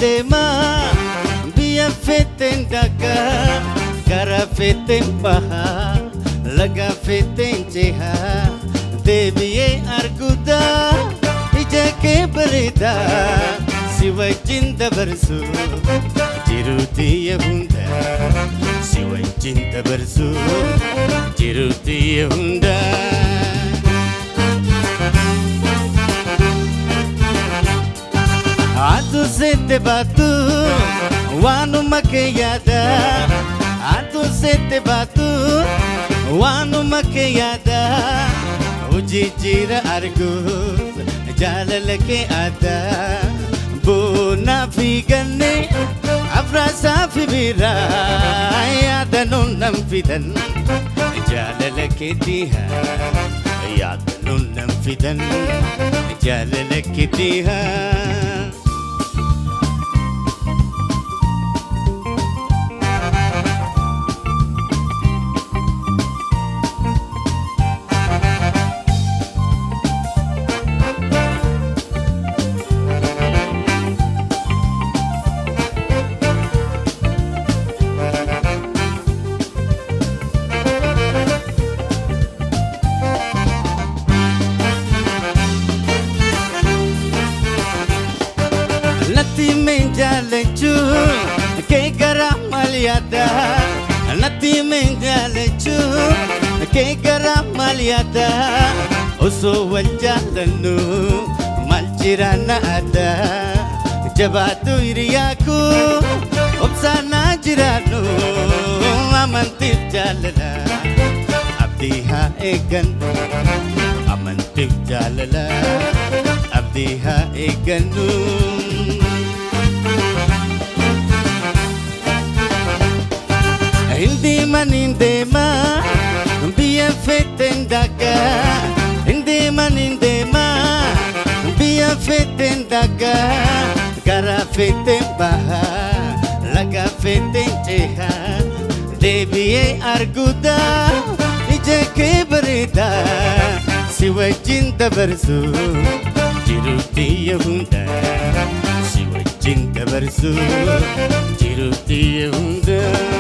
deema biyya feeteen dhaqaa gara feeteen bahaa laga feeteen cehaa deebi'ee arguudaa ija kee bareedaa si wajjin dabarsu jiruutii hundaa si wajjin dabarsu jiruutii hundaa. Atu sete batu wanuma ke yada atu sete batu wanuma ke yada ujijira argus jalal ke ada buna figane afrasa fibira yada nunam fidan jalal ke tiha yada nunam fidan jalal ke tiha. Nati menjalechu ke garam maliada Nati menjalechu ke garam maliada Uso waljalanu maljirana ada Jabatu iriyaku obsana jiranu amantif jalala abdiha egan amantif jalala abdiha eganu. Hindi man biyya feeteen dhaqaa hindi man biyya feeteen dhaqaa gara feeteen bahaa laga feeteen cehaa deebi'ee arguudaa ija kee bareedaa si wajjin dabarsu jiruutii hundaa si wajjin dabarsu jiruutii hundaa.